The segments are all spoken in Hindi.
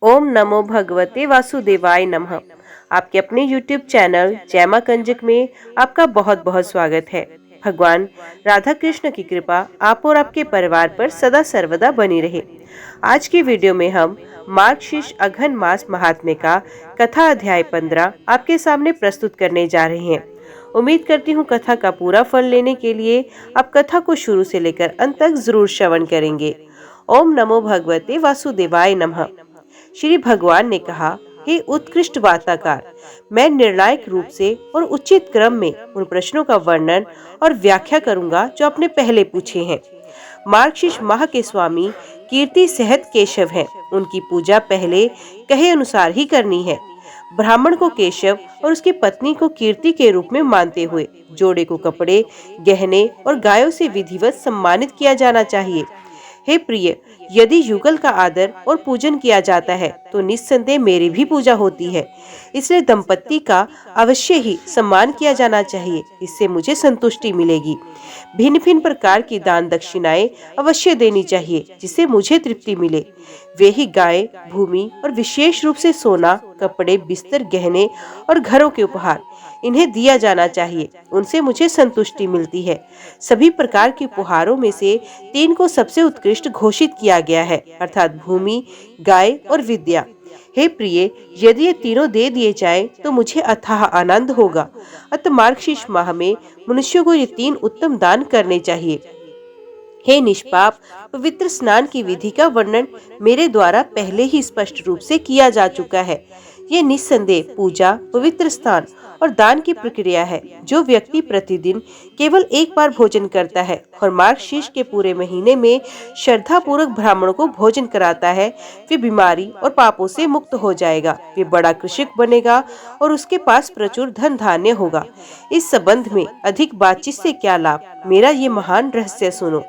ओम नमो भगवते वासुदेवाय नमः। आपके अपने YouTube चैनल जैमा कंजक में आपका बहुत बहुत स्वागत है। भगवान राधा कृष्ण की कृपा आप और आपके परिवार पर सदा सर्वदा बनी रहे। आज की वीडियो में हम मार्गशीर्ष अघन मास महात्म्य का कथा अध्याय 15 आपके सामने प्रस्तुत करने जा रहे हैं। उम्मीद करती हूँ कथा का पूरा फल लेने के लिए आप कथा को शुरू से लेकर अंत तक जरूर श्रवण करेंगे। ओम नमो भगवते वासुदेवाय नमः। श्री भगवान ने कहा, हे उत्कृष्ट वार्ताकार, मैं निर्णायक रूप से और उचित क्रम में उन प्रश्नों का वर्णन और व्याख्या करूंगा जो आपने पहले पूछे हैं। मार्गशीर्ष माह के स्वामी कीर्ति सहत केशव हैं। उनकी पूजा पहले कहे अनुसार ही करनी है। ब्राह्मण को केशव और उसकी पत्नी को कीर्ति के रूप में मानते हुए जोड़े को कपड़े, गहने और गायों से विधिवत सम्मानित किया जाना चाहिए। हे प्रिय, यदि युगल का आदर और पूजन किया जाता है तो निस्संदेह मेरी भी पूजा होती है। इसलिए दंपत्ति का अवश्य ही सम्मान किया जाना चाहिए, इससे मुझे संतुष्टि मिलेगी। भिन्न भिन्न प्रकार की दान दक्षिणाएं अवश्य देनी चाहिए जिससे मुझे तृप्ति मिले। वे ही गाय, भूमि और विशेष रूप से सोना, कपड़े, बिस्तर, गहने और घरों के उपहार इन्हें दिया जाना चाहिए, उनसे मुझे संतुष्टि मिलती है। सभी प्रकार के उपहारों में से 3 को सबसे उत्कृष्ट घोषित किया गया है, अर्थात भूमि, गाय और विद्या। हे प्रिय, यदि ये तीनों दे दिए जाएं तो मुझे अथाह आनंद होगा। अतः मार्गशीर्ष माह में मनुष्यों को ये 3 उत्तम दान करने चाहिए। हे निष्पाप, पवित्र स्नान की विधि का वर्णन मेरे द्वारा पहले ही स्पष्ट रूप से किया जा चुका है। ये निस्संदेह पूजा, पवित्र स्थान और दान की प्रक्रिया है। जो व्यक्ति प्रतिदिन केवल एक बार भोजन करता है और मार्गशीर्ष के पूरे महीने में श्रद्धा पूर्वक ब्राह्मणों को भोजन कराता है, वे बीमारी और पापों से मुक्त हो जाएगा। वे बड़ा कृषक बनेगा और उसके पास प्रचुर धन धान्य होगा। इस संबंध में अधिक बातचीत से क्या लाभ, मेरा ये महान रहस्य सुनो।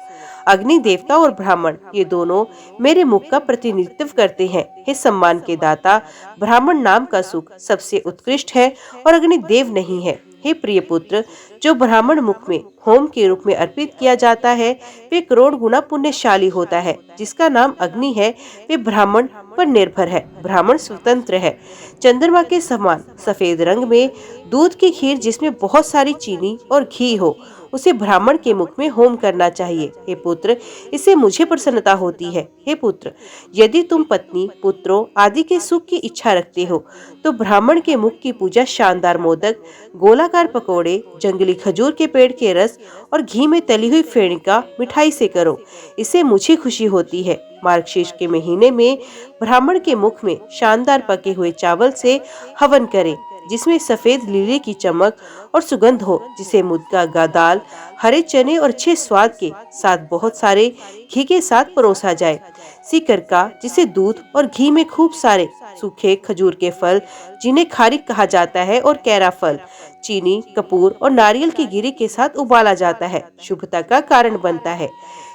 अग्नि देवता और ब्राह्मण ये दोनों मेरे मुख का प्रतिनिधित्व करते हैं। हे सम्मान के दाता, ब्राह्मण नाम का सुख सबसे उत्कृष्ट है और अग्नि देव नहीं है। हे प्रिय पुत्र, जो ब्राह्मण मुख में होम के रूप में अर्पित किया जाता है वे करोड़ गुना पुण्यशाली होता है। जिसका नाम अग्नि है वे ब्राह्मण पर निर्भर है। ब्राह्मण स्वतंत्र है। चंद्रमा के समान सफेद रंग में दूध की खीर जिसमें बहुत सारी चीनी और घी हो, उसे ब्राह्मण के मुख में होम करना चाहिए। हे पुत्र, इससे मुझे प्रसन्नता होती है। हे पुत्र, यदि तुम पत्नी, पुत्रों आदि के सुख की इच्छा रखते हो तो ब्राह्मण के मुख की पूजा शानदार मोदक, गोलाकार पकोड़े, जंगली खजूर के पेड़ के रस और घी में तली हुई फेणिका मिठाई से करो। इससे मुझे खुशी होती है। मार्गशीर्ष के महीने में ब्राह्मण के मुख में शानदार पके हुए चावल से हवन करें जिसमें सफेद लीले की चमक और सुगंध हो, जिसे मुद्गा दाल, हरे चने और अच्छे स्वाद के साथ बहुत सारे घी के साथ परोसा जाए। सीकर का, जिसे दूध और घी में खूब सारे सूखे खजूर के फल जिन्हें खारिक कहा जाता है और कैरा फल, चीनी, कपूर और नारियल की गिरी के साथ उबाला जाता है, शुभता का कारण बनता है।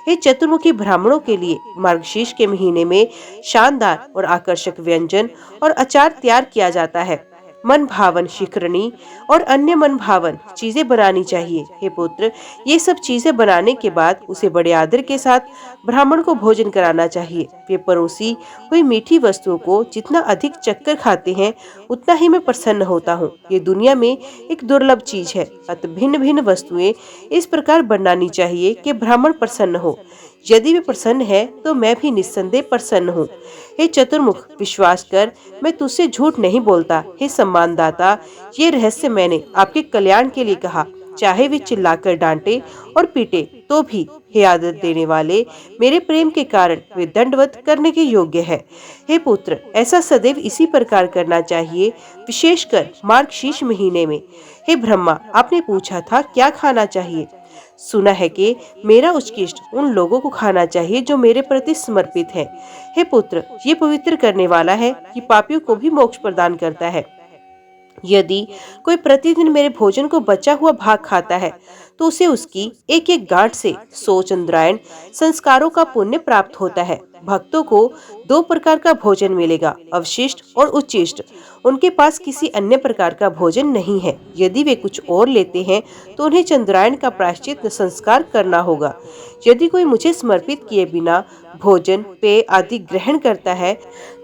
हे चतुर्मुखी ब्राह्मणों के लिए मार्गशीर्ष के महीने में शानदार और आकर्षक व्यंजन और अचार तैयार किया जाता है। मन भावन शिखरणी और अन्य मन भावन चीजें बनानी चाहिए। हे पुत्र, ये सब चीजें बनाने के बाद उसे बड़े आदर के साथ ब्राह्मण को भोजन कराना चाहिए। वे परोसी हुई मीठी वस्तुओं को जितना अधिक चक्कर खाते हैं उतना ही मैं प्रसन्न होता हूँ। ये दुनिया में एक दुर्लभ चीज है। अतः भिन्न भिन्न वस्तुएं इस प्रकार बनानी चाहिए कि ब्राह्मण प्रसन्न हो। यदि वे प्रसन्न है तो मैं भी निस्संदेह प्रसन्न हूँ। हे चतुर्मुख, विश्वास कर, मैं तुझसे झूठ नहीं बोलता। हे सम्मानदाता, ये रहस्य मैंने आपके कल्याण के लिए कहा। चाहे वे चिल्लाकर डांटे और पीटे तो भी हे आदर देने वाले, मेरे प्रेम के कारण वे दंडवत करने के योग्य है। हे पुत्र, ऐसा सदैव इसी प्रकार करना चाहिए, विशेषकर मार्गशीर्ष महीने में। हे ब्रह्मा, आपने पूछा था क्या खाना चाहिए। सुना है कि मेरा उत्कृष्ट उन लोगों को खाना चाहिए जो मेरे प्रति समर्पित हैं। हे पुत्र, ये पवित्र करने वाला है कि पापियों को भी मोक्ष प्रदान करता है। यदि कोई प्रतिदिन मेरे भोजन को बचा हुआ भाग खाता है तो उसे उसकी एक एक गांठ से 100 चंद्रायन संस्कारों का पुण्य प्राप्त होता है। भक्तों को 2 प्रकार का भोजन मिलेगा, अवशिष्ट और उच्चिष्ट। उनके पास किसी अन्य प्रकार का भोजन नहीं है। यदि वे कुछ और लेते हैं तो उन्हें चंद्रायन का प्रायश्चित संस्कार करना होगा। यदि कोई मुझे समर्पित किए बिना भोजन, पेय आदि ग्रहण करता है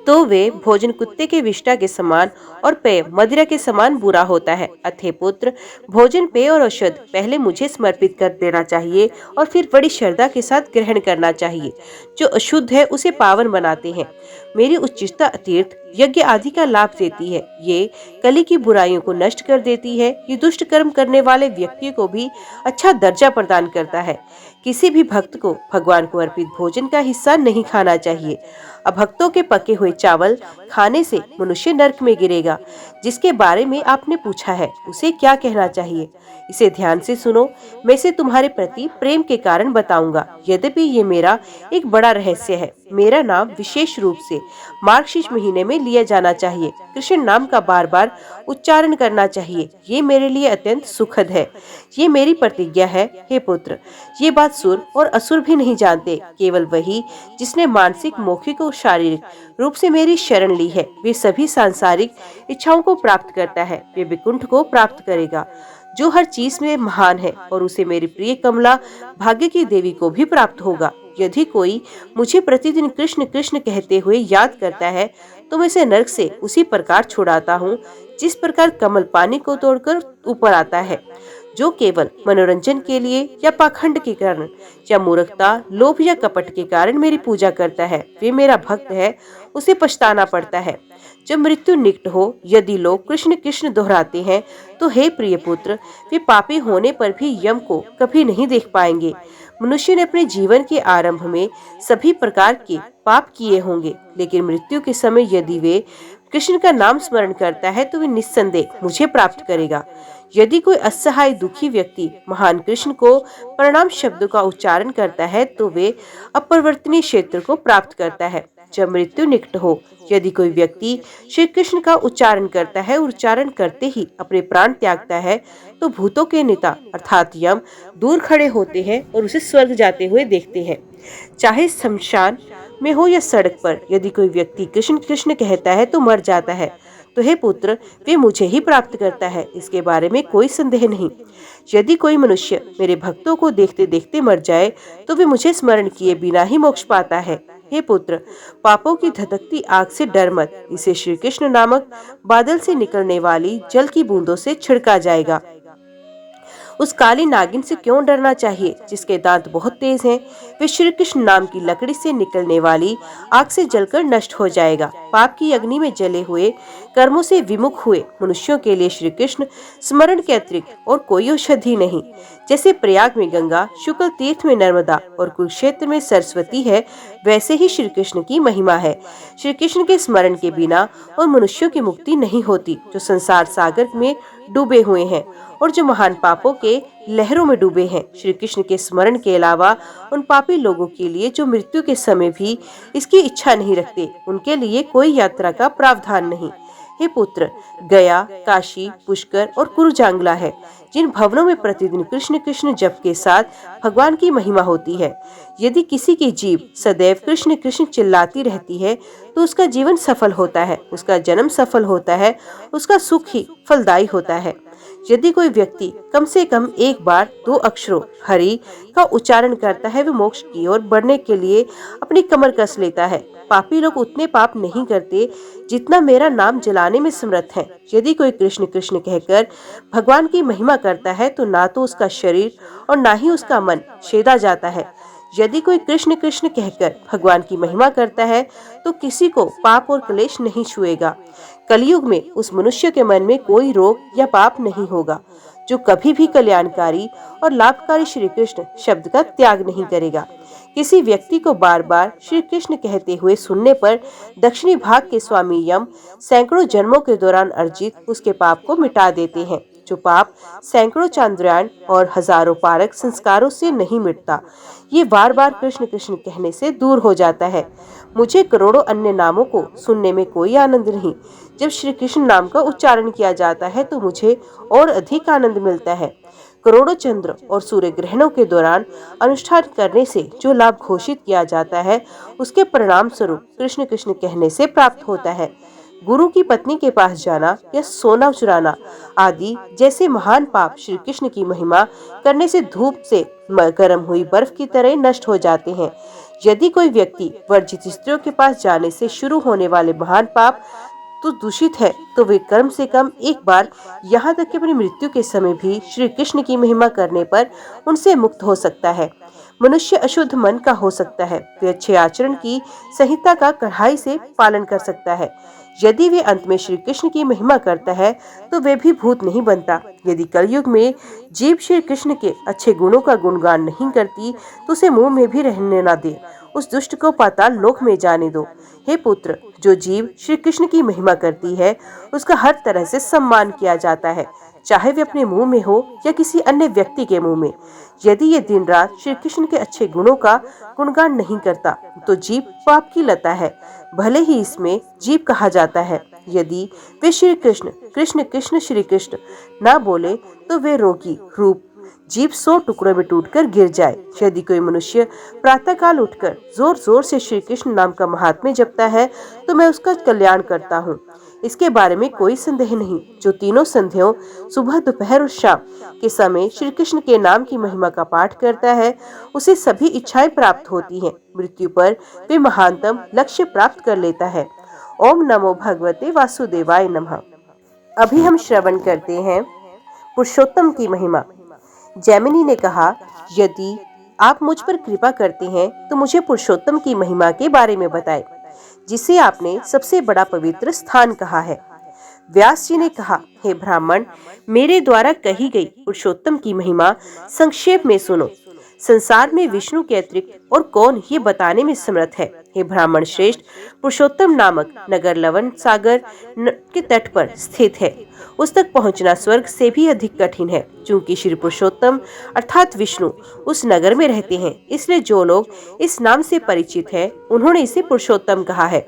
तो वे भोजन कुत्ते के विष्ठा के समान और पेय मदिरा के समान बुरा होता है। अतः पुत्र, भोजन, पेय और औषध पहले मुझे समर्पित कर देना चाहिए और फिर बड़ी श्रद्धा के साथ ग्रहण करना चाहिए। जो अशुद्ध है उसे पावन बनाते हैं। मेरी उच्चिष्टा तीर्थ यज्ञ आदि का लाभ देती है। ये कली की बुराइयों को नष्ट कर देती है। ये दुष्ट कर्म करने वाले व्यक्ति को भी अच्छा दर्जा प्रदान करता है। किसी भी भक्त को भगवान को अर्पित भोजन का हिस्सा नहीं खाना चाहिए। अभक्तों के पके हुए चावल खाने से मनुष्य नरक में गिरेगा। जिसके बारे में आपने पूछा है उसे क्या कहना चाहिए, इसे ध्यान से सुनो। मैं इसे तुम्हारे प्रति प्रेम के कारण बताऊंगा। यद्यपि ये मेरा एक बड़ा रहस्य है। मेरा नाम विशेष रूप से मार्गशीर्ष महीने में लिया जाना चाहिए। कृष्ण नाम का बार बार उच्चारण करना चाहिए। ये मेरे लिए अत्यंत सुखद है। ये मेरी प्रतिज्ञा है। हे पुत्र, ये बात सुर और असुर भी नहीं जानते। केवल वही जिसने मानसिक, मौखिक और शारीरिक रूप से मेरी शरण ली है, वे सभी सांसारिक इच्छाओं को प्राप्त करता है। वे विकुंठ को प्राप्त करेगा जो हर चीज में महान है, और उसे मेरी प्रिय कमला भाग्य की देवी को भी प्राप्त होगा। यदि कोई मुझे प्रतिदिन कृष्ण कृष्ण कहते हुए याद करता है तो मैं इसे नरक से उसी प्रकार छुड़ाता हूँ जिस प्रकार कमल पानी को तोड़कर ऊपर आता है। जो केवल मनोरंजन के लिए या पाखंड के कारण या मूर्खता, लोभ या कपट के कारण मेरी पूजा करता है, वे मेरा भक्त है। उसे पछताना पड़ता है जब मृत्यु निकट हो। यदि लोग कृष्ण कृष्ण दोहराते हैं तो हे प्रिय पुत्र, वे पापी होने पर भी यम को कभी नहीं देख पाएंगे। मनुष्य ने अपने जीवन के आरंभ में सभी प्रकार के पाप किए होंगे, लेकिन मृत्यु के समय यदि वे कृष्ण का नाम स्मरण करता है तो वे निस्संदेह मुझे प्राप्त करेगा। यदि कोई असहाय दुखी व्यक्ति महान कृष्ण को प्रणाम शब्द का उच्चारण करता है तो वे अपरिवर्तनीय क्षेत्र को प्राप्त करता है जब मृत्यु निकट हो। यदि कोई व्यक्ति श्री कृष्ण का उच्चारण करता है और उच्चारण करते ही अपने प्राण त्यागता है तो भूतों के नेता अर्थात यम दूर खड़े होते हैं और उसे स्वर्ग जाते हुए देखते हैं, चाहे शमशान में हो या सड़क पर। यदि कोई व्यक्ति कृष्ण कृष्ण कहता है तो मर जाता है तो हे पुत्र, वे मुझे ही प्राप्त करता है, इसके बारे में कोई संदेह नहीं। यदि कोई मनुष्य मेरे भक्तों को देखते देखते मर जाए तो वे मुझे स्मरण किए बिना ही मोक्ष पाता है। हे पुत्र, पापों की धधकती आग से डर मत। इसे श्री कृष्ण नामक बादल से निकलने वाली जल की बूंदों से छिड़का जाएगा। उस काली नागिन से क्यों डरना चाहिए जिसके दांत बहुत तेज हैं? वे श्री कृष्ण नाम की लकड़ी से निकलने वाली आग से जलकर नष्ट हो जाएगा। पाप की अग्नि में जले हुए कर्मों से विमुख हुए मनुष्यों के लिए श्री कृष्ण स्मरण के अतिरिक्त और कोई औषधि नहीं। जैसे प्रयाग में गंगा, शुक्ल तीर्थ में नर्मदा और कुरुक्षेत्र में सरस्वती है, वैसे ही श्री कृष्ण की महिमा है। श्री कृष्ण के स्मरण के बिना और मनुष्यों की मुक्ति नहीं होती जो संसार सागर में डूबे हुए हैं और जो महान पापों के लहरों में डूबे हैं। श्री कृष्ण के स्मरण के अलावा उन पापी लोगों के लिए जो मृत्यु के समय भी इसकी इच्छा नहीं रखते, उनके लिए कोई यात्रा का प्रावधान नहीं। हे पुत्र, गया, काशी, पुष्कर और कुरुजांगला है जिन भवनों में प्रतिदिन कृष्ण कृष्ण जप के साथ भगवान की महिमा होती है। यदि किसी की जीभ सदैव कृष्ण कृष्ण चिल्लाती रहती है तो उसका जीवन सफल होता है, उसका जन्म सफल होता है, उसका सुख ही फलदायी होता है। यदि कोई व्यक्ति कम से कम एक बार 2 अक्षरों हरि का उच्चारण करता है, वे मोक्ष की ओर बढ़ने के लिए अपनी कमर कस लेता है। पापी लोग उतने पाप नहीं करते जितना मेरा नाम जलाने में समर्थ हैं। यदि कोई कृष्ण कृष्ण कहकर भगवान की महिमा करता है तो ना तो उसका शरीर और ना ही उसका मन छेदा जाता है। यदि कोई कृष्ण कृष्ण कहकर भगवान की महिमा करता है तो किसी को पाप और क्लेश नहीं छुएगा। कलयुग में उस मनुष्य के मन में कोई रोग या पाप नहीं होगा जो कभी भी कल्याणकारी और लाभकारी श्री कृष्ण शब्द का त्याग नहीं करेगा। किसी व्यक्ति को बार बार श्री कृष्ण कहते हुए सुनने पर दक्षिणी भाग के स्वामी यम सैकड़ों जन्मों के दौरान अर्जित उसके पाप को मिटा देते हैं। जो पाप सैकड़ों चांद्रायण और हजारों पारक संस्कारों से नहीं मिटता, ये बार बार कृष्ण कृष्ण कहने से दूर हो जाता है। मुझे करोड़ों अन्य नामों को सुनने में कोई आनंद नहीं। जब श्री कृष्ण नाम का उच्चारण किया जाता है तो मुझे और अधिक आनंद मिलता है। करोड़ों चंद्र और सूर्य ग्रहणों के दौरान अनुष्ठान करने से जो लाभ घोषित किया जाता है, उसके परिणाम स्वरूप कृष्ण कृष्ण कहने से प्राप्त होता है। गुरु की पत्नी के पास जाना या सोना चुराना आदि जैसे महान पाप श्री कृष्ण की महिमा करने से धूप से गर्म हुई बर्फ की तरह नष्ट हो जाते हैं। यदि कोई व्यक्ति वर्जित स्त्रियों के पास जाने से शुरू होने वाले महान पाप तो दूषित है, तो वे कम से कम एक बार, यहाँ तक कि अपनी मृत्यु के समय भी श्री कृष्ण की महिमा करने पर उनसे मुक्त हो सकता है। मनुष्य अशुद्ध मन का हो सकता है, वे अच्छे आचरण की संहिता का कड़ाई से पालन कर सकता है। यदि वे अंत में श्री कृष्ण की महिमा करता है तो वे भी भूत नहीं बनता। यदि कलयुग में जीव श्री कृष्ण के अच्छे गुणों का गुणगान नहीं करती तो उसे मुंह में भी रहने न दे, उस दुष्ट को पाताल लोक में जाने दो। हे पुत्र, जो जीव श्री कृष्ण की महिमा करती है उसका हर तरह से सम्मान किया जाता है, चाहे वे अपने मुंह में हो या किसी अन्य व्यक्ति के मुंह में। यदि ये दिन रात श्री कृष्ण के अच्छे गुणों का गुणगान नहीं करता तो जीव पाप की लता है, भले ही इसमें जीव कहा जाता है। यदि वे श्री कृष्ण कृष्ण कृष्ण श्री कृष्ण ना बोले तो वे रोगी रूप जीव 100 टुकड़ों में टूटकर गिर जाए। यदि कोई मनुष्य प्रातःकाल उठकर जोर जोर से श्री कृष्ण नाम का महात्म्य जपता है तो मैं उसका कल्याण करता हूँ, इसके बारे में कोई संदेह नहीं। जो तीनों संध्याओं सुबह दोपहर और शाम के समय श्री कृष्ण के नाम की महिमा का पाठ करता है उसे सभी इच्छाएं प्राप्त होती हैं। मृत्यु पर वे महानतम लक्ष्य प्राप्त कर लेता है। ओम नमो भगवते वासुदेवाय नमः। अभी हम श्रवण करते हैं पुरुषोत्तम की महिमा। जैमिनी ने कहा, यदि आप मुझ पर कृपा करते हैं तो मुझे पुरुषोत्तम की महिमा के बारे में बताएं, जिसे आपने सबसे बड़ा पवित्र स्थान कहा है। व्यास जी ने कहा, हे ब्राह्मण, मेरे द्वारा कही गई पुरुषोत्तम की महिमा संक्षेप में सुनो। संसार में विष्णु के अतिरिक्त और कौन ये बताने में समर्थ है। हे ब्राह्मण श्रेष्ठ, पुरुषोत्तम नामक नगर लवण सागर के तट पर स्थित है। उस तक पहुंचना स्वर्ग से भी अधिक कठिन है, क्योंकि श्री पुरुषोत्तम अर्थात विष्णु उस नगर में रहते हैं। इसलिए जो लोग इस नाम से परिचित हैं, उन्होंने इसे पुरुषोत्तम कहा है।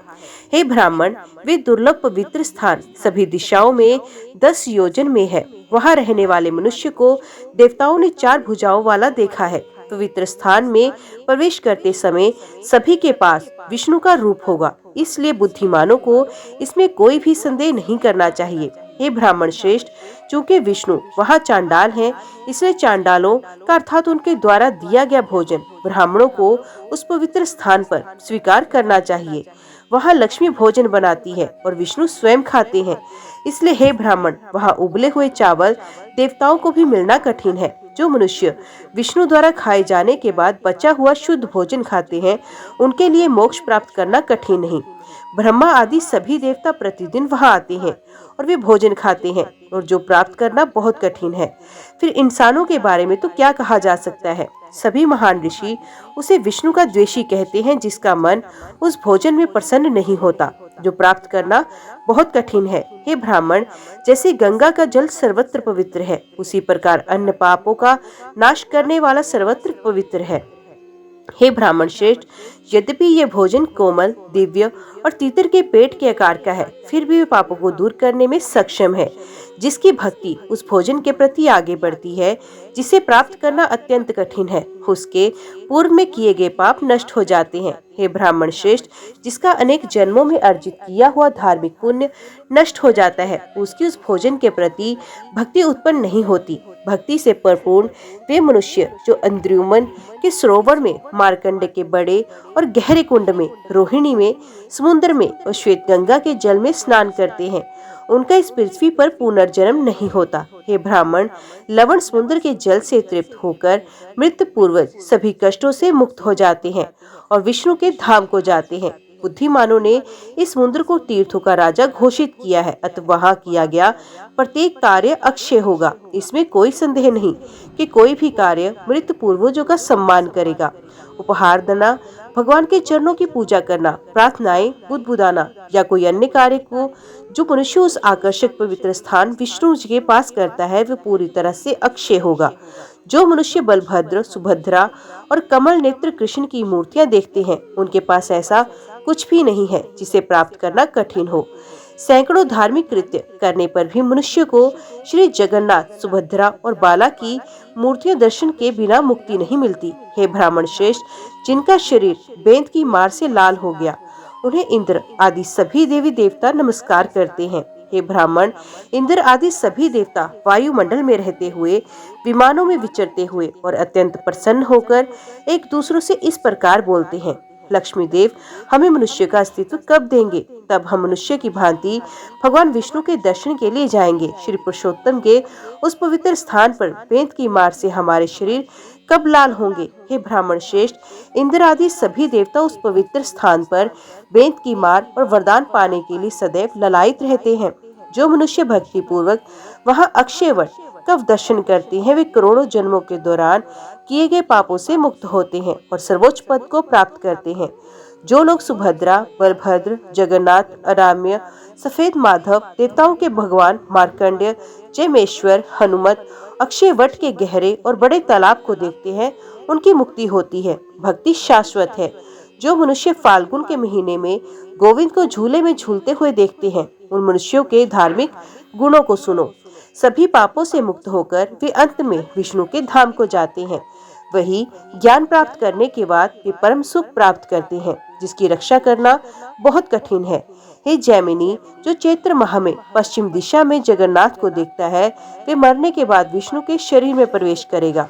हे ब्राह्मण, वे दुर्लभ पवित्र स्थान सभी दिशाओं में 10 योजन में है। वहाँ रहने वाले मनुष्य को देवताओं ने 4 भुजाओं वाला देखा है। पवित्र स्थान में प्रवेश करते समय सभी के पास विष्णु का रूप होगा, इसलिए बुद्धिमानों को इसमें कोई भी संदेह नहीं करना चाहिए। हे ब्राह्मण श्रेष्ठ, चूंकि विष्णु वहाँ चांडाल हैं, इसलिए चांडालों का अर्थात उनके द्वारा दिया गया भोजन ब्राह्मणों को उस पवित्र स्थान पर स्वीकार करना चाहिए। वहाँ लक्ष्मी भोजन बनाती है और विष्णु स्वयं खाते हैं, इसलिए हे ब्राह्मण, वहाँ उबले हुए चावल देवताओं को भी मिलना कठिन है। जो मनुष्य विष्णु द्वारा खाए जाने के बाद बचा हुआ शुद्ध भोजन खाते हैं, उनके लिए मोक्ष प्राप्त करना कठिन नहीं। ब्रह्मा आदि सभी देवता प्रतिदिन वहाँ आते हैं और वे भोजन खाते हैं, और जो प्राप्त करना बहुत कठिन है। फिर इंसानों के बारे में तो क्या कहा जा सकता है। सभी महान ऋषि उसे विष्णु का द्वेषी कहते हैं, जिसका मन उस भोजन में प्रसन्न नहीं होता, जो प्राप्त करना बहुत कठिन है। हे ब्राह्मण, जैसे गंगा का जल सर्वत्र पवित्र है, उसी प्रकार अन्य पापों का नाश करने वाला सर्वत्र पवित्र है। हे ब्राह्मण श्रेष्ठ, यद्यपि ये भोजन कोमल, दिव्य और तीतर के पेट के आकार का है, फिर भी वे पापों को दूर करने में सक्षम है। जिसकी भक्ति उस भोजन के प्रति आगे बढ़ती है, जिसे प्राप्त करना अत्यंत कठिन है, उसके पूर्व में किए गए पाप नष्ट हो जाते हैं। हे ब्राह्मण श्रेष्ठ, जिसका अनेक जन्मों में अर्जित किया हुआ धार्मिक पुण्य नष्ट हो जाता है, उसकी उस भोजन के प्रति भक्ति उत्पन्न नहीं होती। भक्ति से परिपूर्ण वे मनुष्य जो अंद्रुमन के सरोवर में, मार्कंडे के बड़े और गहरे कुंड में, रोहिणी में, समुद्र में और श्वेत गंगा के जल में स्नान करते हैं, उनका इस पृथ्वी पर पुनर्जन्म नहीं होता। हे ब्राह्मण, लवण समुद्र के जल से तृप्त होकर मृत पूर्वज सभी कष्टों से मुक्त हो जाते हैं और विष्णु के धाम को जाते हैं। बुद्धिमानों ने इस समुद्र को तीर्थों का राजा घोषित किया है, अतः वहाँ किया गया प्रत्येक कार्य अक्षय होगा। इसमें कोई संदेह नहीं कि कोई भी कार्य मृत पूर्वजों का सम्मान करेगा। उपहार देना, भगवान के चरणों की पूजा करना, प्रार्थनाएं, बुदबुदाना या कोई अन्य कार्य को जो मनुष्य उस आकर्षक पवित्र स्थान विष्णु जी के पास करता है, वह पूरी तरह से अक्षय होगा। जो मनुष्य बलभद्र, सुभद्रा और कमल नेत्र कृष्ण की मूर्तियां देखते हैं, उनके पास ऐसा कुछ भी नहीं है जिसे प्राप्त करना कठिन हो। सैकड़ों धार्मिक कृत्य करने पर भी मनुष्य को श्री जगन्नाथ, सुभद्रा और बाला की मूर्तियों दर्शन के बिना मुक्ति नहीं मिलती। हे ब्राह्मण श्रेष्ठ, जिनका शरीर बेंत की मार से लाल हो गया, उन्हें इंद्र आदि सभी देवी देवता नमस्कार करते हैं। हे ब्राह्मण, इंद्र आदि सभी देवता वायुमंडल में रहते हुए, विमानों में विचरते हुए और अत्यंत प्रसन्न होकर एक दूसरों से इस प्रकार बोलते हैं, लक्ष्मी देव, हमें मनुष्य का अस्तित्व कब देंगे? तब हम मनुष्य की भांति भगवान विष्णु के दर्शन के लिए जाएंगे। श्री पुरुषोत्तम के उस पवित्र स्थान पर बेंत की मार से हमारे शरीर कब लाल होंगे? हे ब्राह्मण श्रेष्ठ, इंद्र आदि सभी देवता उस पवित्र स्थान पर बेंत की मार और वरदान पाने के लिए सदैव ललायित रहते हैं। जो मनुष्य भक्ति पूर्वक वहाँ अक्षय वट कब दर्शन करते हैं, वे करोड़ों जन्मों के दौरान किए गए पापों से मुक्त होते हैं और सर्वोच्च पद को प्राप्त करते हैं। जो लोग सुभद्रा, बलभद्र, जगन्नाथ, अराम्य, सफेद माधव, देवताओं के भगवान मार्कंडेय, जयमेश्वर, हनुमत, अक्षय वट के गहरे और बड़े तालाब को देखते हैं, उनकी मुक्ति होती है। भक्ति शाश्वत है। जो मनुष्य फाल्गुन के महीने में गोविंद को झूले में झूलते हुए देखते हैं, उन मनुष्यों के धार्मिक गुणों को सुनो। सभी पापों से मुक्त होकर वे अंत में विष्णु के धाम को जाते हैं। वही ज्ञान प्राप्त करने के बाद वे परम सुख प्राप्त करते हैं, जिसकी रक्षा करना बहुत कठिन है। हे जैमिनी, जो चैत्र माह में पश्चिम दिशा में जगन्नाथ को देखता है, वे मरने के बाद विष्णु के शरीर में प्रवेश करेगा।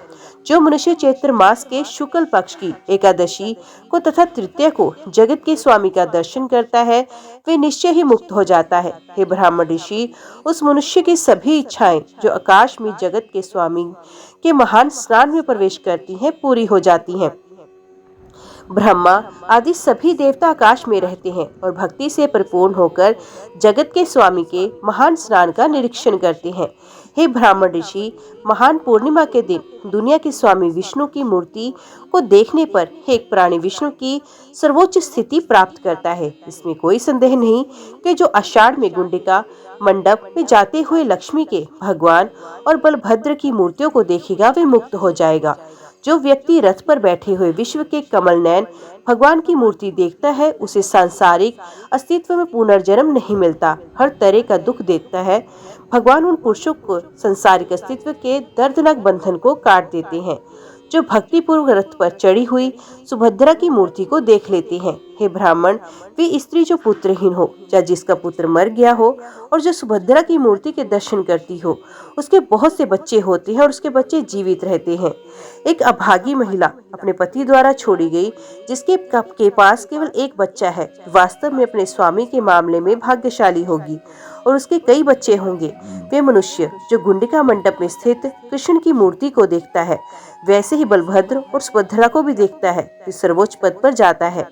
जो मनुष्य चैत्र मास के शुक्ल पक्ष की एकादशी को तथा तृतीया को जगत के स्वामी का दर्शन करता है, वे निश्चय ही मुक्त हो जाता है। हे ब्राह्मण ऋषि, उस मनुष्य की सभी इच्छाएं जो आकाश में जगत के स्वामी के महान स्नान में प्रवेश करती हैं, पूरी हो जाती हैं। ब्रह्मा आदि सभी देवता आकाश में रहते हैं और भक्ति से परिपूर्ण होकर जगत के स्वामी के महान स्नान का निरीक्षण करते हैं। हे ब्राह्मण ऋषि, महान पूर्णिमा के दिन दुनिया के स्वामी विष्णु की मूर्ति को देखने पर एक प्राणी विष्णु की सर्वोच्च स्थिति प्राप्त करता है। इसमें कोई संदेह नहीं कि जो आषाढ़ में गुंडिका मंडप में जाते हुए लक्ष्मी के, भगवान और बलभद्र की मूर्तियों को देखेगा, वे मुक्त हो जाएगा। जो व्यक्ति रथ पर बैठे हुए विश्व के कमल नयन भगवान की मूर्ति देखता है, उसे सांसारिक अस्तित्व में पुनर्जन्म नहीं मिलता, हर तरह का दुख देता है। भगवान उन पुरुषों को सांसारिक अस्तित्व के दर्दनाक बंधन को काट देते हैं, जो भक्ति पूर्वक रथ पर चढ़ी हुई सुभद्रा की मूर्ति को देख लेते हैं। हे ब्राह्मण, वे स्त्री जो पुत्रहीन हो या जिसका पुत्र मर गया हो और जो सुभद्रा की मूर्ति के दर्शन करती हो, उसके बहुत से बच्चे होते हैं और उसके बच्चे जीवित रहते हैं। एक अभागी महिला अपने पति द्वारा छोड़ी गई, जिसके के पास केवल एक बच्चा है, वास्तव में अपने स्वामी के मामले में भाग्यशाली होगी और उसके कई बच्चे होंगे। वे मनुष्य जो गुंडिका मंडप में स्थित कृष्ण की मूर्ति को देखता है, वैसे ही बलभद्र और सुभद्रा को भी देखता है, जो सर्वोच्च पद पर जाता है।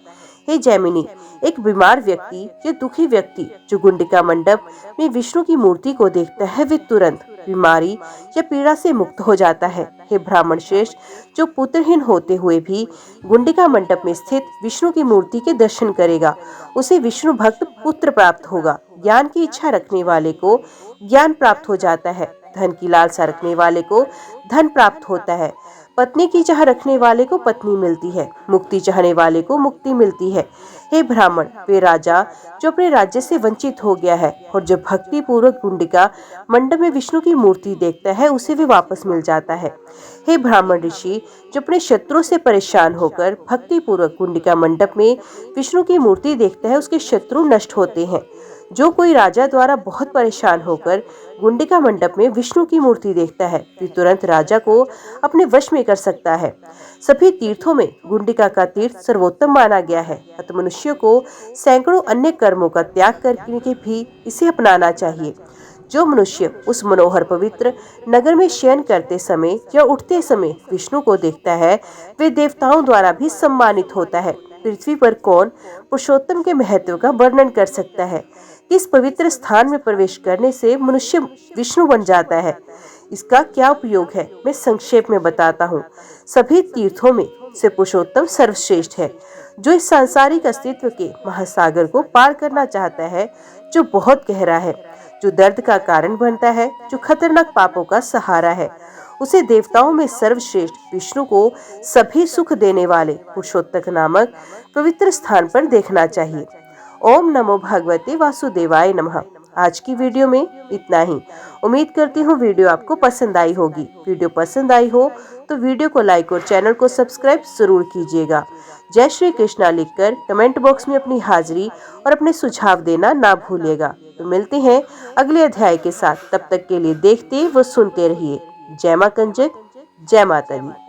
हे जैमिनी, एक बीमार व्यक्ति या दुखी व्यक्ति जो गुंडिका मंडप में विष्णु की मूर्ति को देखता है, वे तुरंत बीमारी या पीड़ा से मुक्त हो जाता है। हे ब्राह्मण श्रेष्ठ, जो पुत्रहीन होते हुए भी गुंडिका मंडप में स्थित विष्णु की मूर्ति के दर्शन करेगा, उसे विष्णु भक्त पुत्र प्राप्त होगा। ज्ञान की इच्छा रखने वाले को ज्ञान प्राप्त हो जाता है, धन की लालसा रखने वाले को धन प्राप्त होता है, पत्नी की चाह रखने वाले को पत्नी मिलती है, मुक्ति चाहने वाले को मुक्ति मिलती है। हे ब्राह्मण, वे राजा जो अपने राज्य से वंचित हो गया है और जो भक्ति पूर्वक गुंडिका मंडप में विष्णु की मूर्ति देखता है, उसे भी वापस मिल जाता है। हे ब्राह्मण ऋषि, जो अपने शत्रु से परेशान होकर भक्ति पूर्वक गुंडिका मंडप में विष्णु की मूर्ति देखता है, उसके शत्रु नष्ट होते हैं। जो कोई राजा द्वारा बहुत परेशान होकर गुंडिका मंडप में विष्णु की मूर्ति देखता है, वे तुरंत राजा को अपने वश में कर सकता है। सभी तीर्थों में गुंडिका का तीर्थ सर्वोत्तम माना गया है, अतः मनुष्य को सैकड़ों अन्य कर्मों का त्याग करके भी इसे अपनाना चाहिए। जो मनुष्य उस मनोहर पवित्र नगर में शयन करते समय या उठते समय विष्णु को देखता है, वे देवताओं द्वारा भी सम्मानित होता है। पृथ्वी पर कौन पुरुषोत्तम के महत्व का वर्णन कर सकता है? इस पवित्र स्थान में प्रवेश करने से मनुष्य विष्णु बन जाता है। इसका क्या उपयोग है, मैं संक्षेप में बताता हूँ। सभी तीर्थों में से पुरुषोत्तम सर्वश्रेष्ठ है, जो इस सांसारिक अस्तित्व के महासागर को पार करना चाहता है, जो बहुत गहरा है, जो दर्द का कारण बनता है, जो खतरनाक पापों का सहारा है। उसे देवताओं में सर्वश्रेष्ठ विष्णु को सभी सुख देने वाले पुरुषोत्तम नामक पवित्र स्थान पर देखना चाहिए। ओम नमो भगवते वासुदेवाय नमः। आज की वीडियो में इतना ही। उम्मीद करती हूँ वीडियो आपको पसंद आई होगी। वीडियो पसंद आई हो तो वीडियो को लाइक और चैनल को सब्सक्राइब जरूर कीजिएगा। जय श्री कृष्णा लिखकर कमेंट बॉक्स में अपनी हाजिरी और अपने सुझाव देना ना भूलिएगा। तो मिलते हैं अगले अध्याय के साथ। तब तक के लिए देखते व सुनते रहिए। जय मां कंजक, जय माता दी।